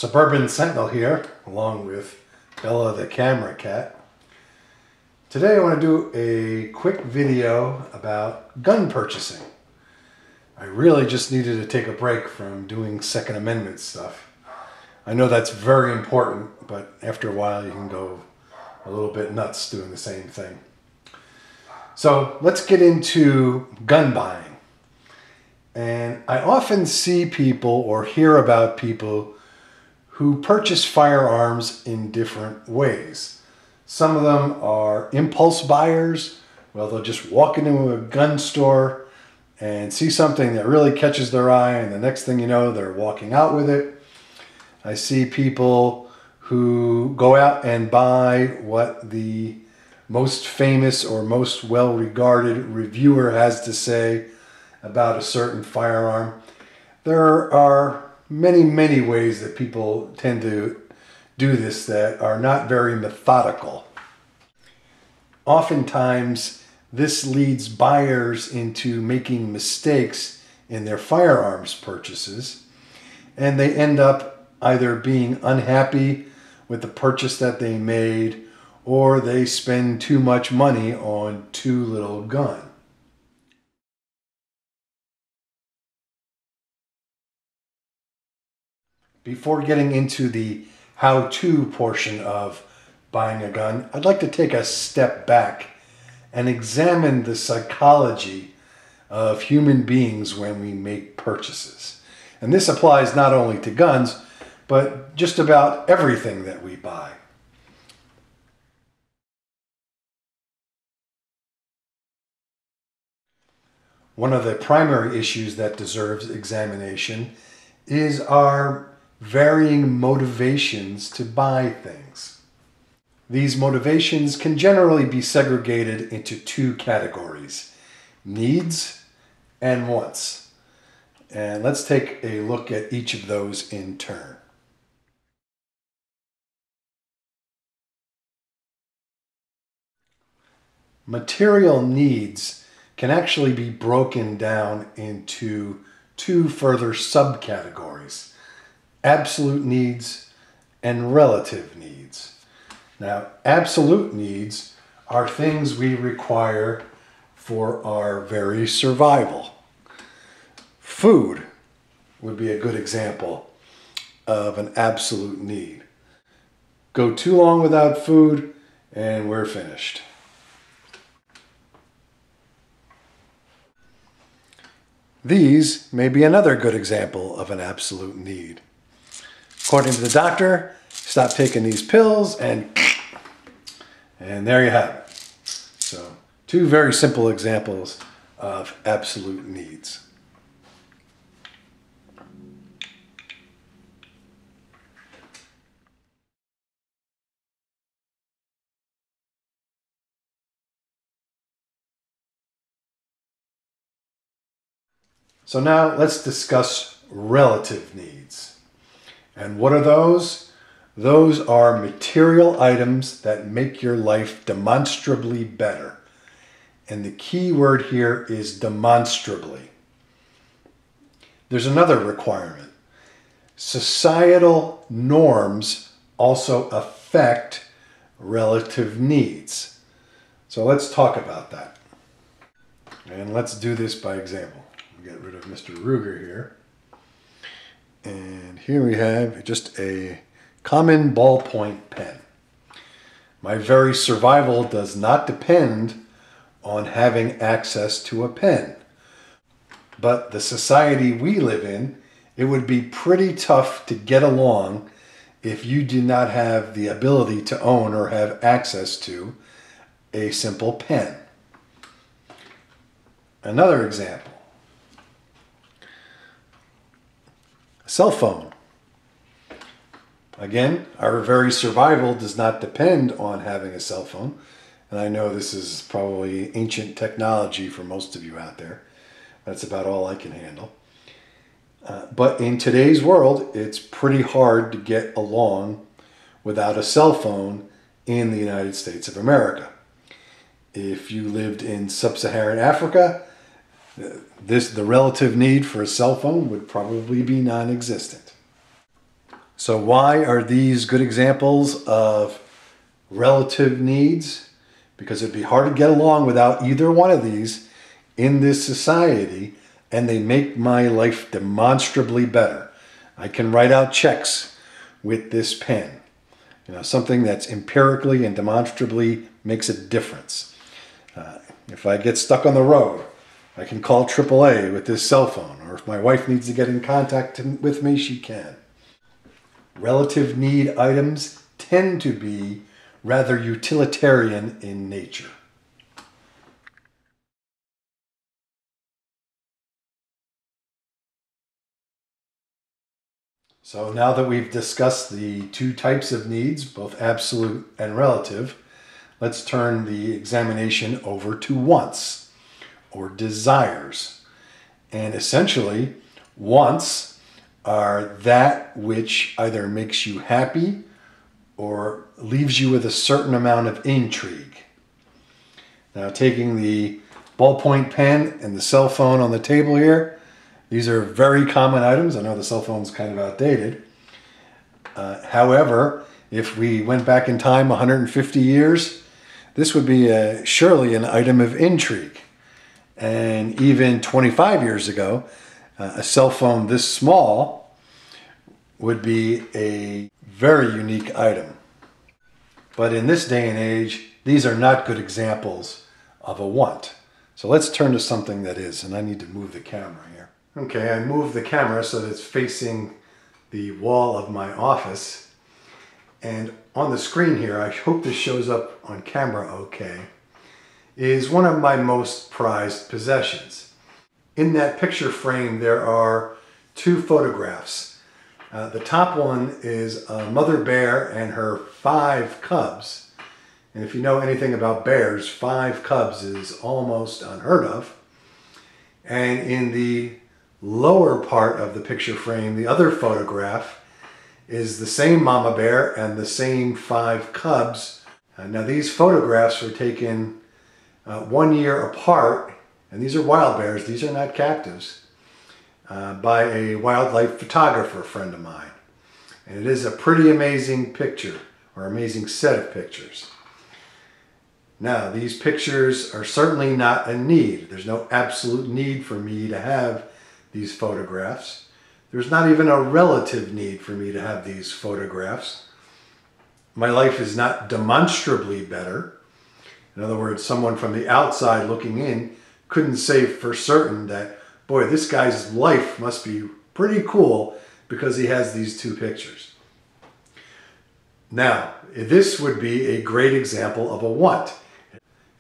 Suburban Sentinel here, along with Bella the camera cat. Today I want to do a quick video about gun purchasing. I really just needed to take a break from doing Second Amendment stuff. I know that's very important, but after a while you can go a little bit nuts doing the same thing. So let's get into gun buying. And I often see people or hear about people who purchase firearms in different ways. Some of them are impulse buyers. Well, they'll just walk into a gun store and see something that really catches their eye, and the next thing you know, they're walking out with it. I see people who go out and buy what the most famous or most well-regarded reviewer has to say about a certain firearm. There are many ways that people tend to do this that are not very methodical. Oftentimes, this leads buyers into making mistakes in their firearms purchases, and they end up either being unhappy with the purchase that they made, or they spend too much money on too little gun. Before getting into the how-to portion of buying a gun, I'd like to take a step back and examine the psychology of human beings when we make purchases. And this applies not only to guns, but just about everything that we buy. One of the primary issues that deserves examination is our varying motivations to buy things. These motivations can generally be segregated into two categories: needs and wants. And let's take a look at each of those in turn. Material needs can actually be broken down into two further subcategories: absolute needs and relative needs. Now, absolute needs are things we require for our very survival. Food would be a good example of an absolute need. Go too long without food and we're finished. These may be another good example of an absolute need. According to the doctor, stop taking these pills and there you have it. So, two very simple examples of absolute needs. So now let's discuss relative needs. And what are those? Those are material items that make your life demonstrably better. And the key word here is demonstrably. There's another requirement. Societal norms also affect relative needs. So let's talk about that. And let's do this by example. Get rid of Mr. Ruger here. And here we have just a common ballpoint pen. My very survival does not depend on having access to a pen. But the society we live in, it would be pretty tough to get along if you did not have the ability to own or have access to a simple pen. Another example. Cell phone. Again, our very survival does not depend on having a cell phone. And I know this is probably ancient technology for most of you out there. That's about all I can handle. But in today's world, it's pretty hard to get along without a cell phone in the United States of America. If you lived in sub-Saharan Africa, the relative need for a cell phone would probably be non-existent. So why are these good examples of relative needs? Because it'd be hard to get along without either one of these in this society, and they make my life demonstrably better. I can write out checks with this pen. You know, something that's empirically and demonstrably makes a difference. If I get stuck on the road, I can call AAA with this cell phone, or if my wife needs to get in contact with me, she can. Relative need items tend to be rather utilitarian in nature. So now that we've discussed the two types of needs, both absolute and relative, let's turn the examination over to wants, or desires. And essentially, wants are that which either makes you happy or leaves you with a certain amount of intrigue. Now, taking the ballpoint pen and the cell phone on the table here, these are very common items. I know the cell phone's kind of outdated. However, if we went back in time 150 years, this would be surely an item of intrigue. And even 25 years ago, a cell phone this small would be a very unique item. But in this day and age, these are not good examples of a want. So let's turn to something that is, and I need to move the camera here. Okay, I moved the camera so that it's facing the wall of my office. And on the screen here, I hope this shows up on camera okay, is one of my most prized possessions. In that picture frame, there are two photographs. The top one is a mother bear and her 5 cubs. And if you know anything about bears, 5 cubs is almost unheard of. And in the lower part of the picture frame, the other photograph is the same mama bear and the same 5 cubs. Now these photographs were taken 1 year apart, and these are wild bears, these are not captives, by a wildlife photographer friend of mine. And it is a pretty amazing picture, or amazing set of pictures. Now, these pictures are certainly not a need. There's no absolute need for me to have these photographs. There's not even a relative need for me to have these photographs. My life is not demonstrably better. In other words, someone from the outside looking in couldn't say for certain that, boy, this guy's life must be pretty cool because he has these 2 pictures. Now, this would be a great example of a want.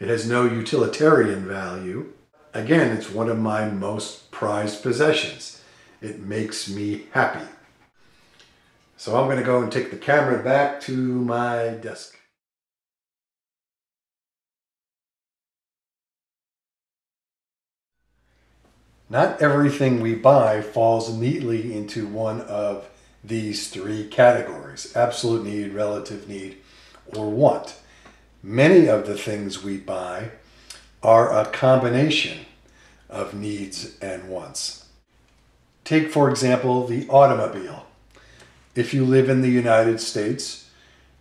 It has no utilitarian value. Again, it's one of my most prized possessions. It makes me happy. So I'm going to go and take the camera back to my desk. Not everything we buy falls neatly into one of these 3 categories: absolute need, relative need, or want. Many of the things we buy are a combination of needs and wants. Take, for example, the automobile. If you live in the United States,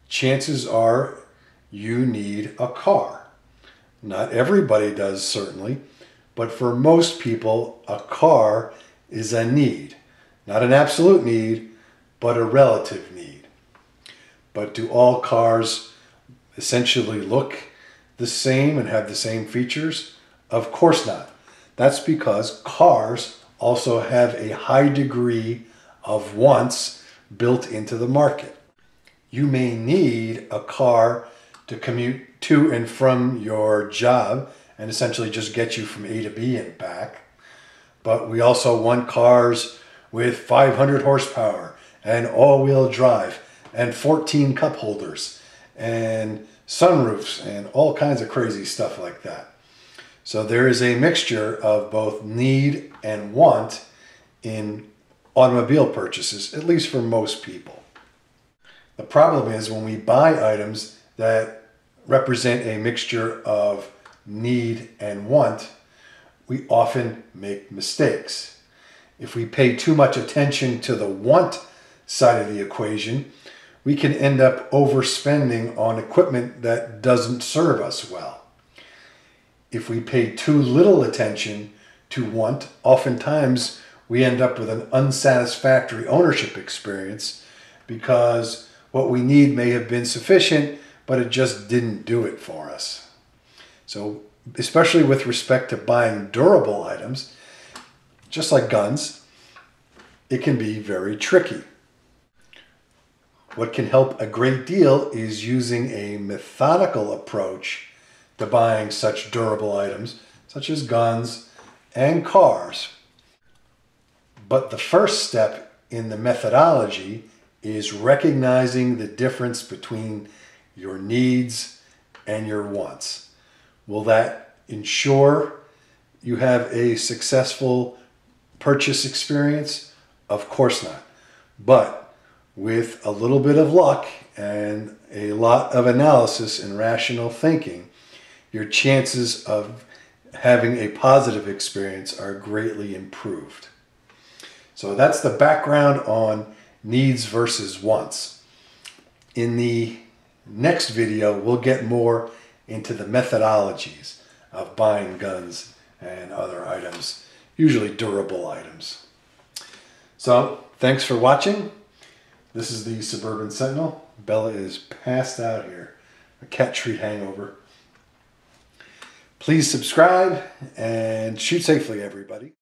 chances are you need a car. Not everybody does, certainly, but for most people, a car is a need. Not an absolute need, but a relative need. But do all cars essentially look the same and have the same features? Of course not. That's because cars also have a high degree of wants built into the market. You may need a car to commute to and from your job and essentially just get you from A to B and back. But we also want cars with 500 horsepower and all-wheel drive and 14 cup holders and sunroofs and all kinds of crazy stuff like that. So there is a mixture of both need and want in automobile purchases, at least for most people. The problem is when we buy items that represent a mixture of need and want, we often make mistakes. If we pay too much attention to the want side of the equation, we can end up overspending on equipment that doesn't serve us well. If we pay too little attention to want, oftentimes we end up with an unsatisfactory ownership experience because what we need may have been sufficient, but it just didn't do it for us. So, especially with respect to buying durable items, just like guns, it can be very tricky. What can help a great deal is using a methodical approach to buying such durable items, such as guns and cars. But the first step in the methodology is recognizing the difference between your needs and your wants. Will that ensure you have a successful purchase experience? Of course not. But with a little bit of luck and a lot of analysis and rational thinking, your chances of having a positive experience are greatly improved. So that's the background on needs versus wants. In the next video, we'll get more into the methodologies of buying guns and other items, usually durable items. So, thanks for watching. This is the Suburban Sentinel. Bella is passed out here. A cat treat hangover. Please subscribe and shoot safely, everybody.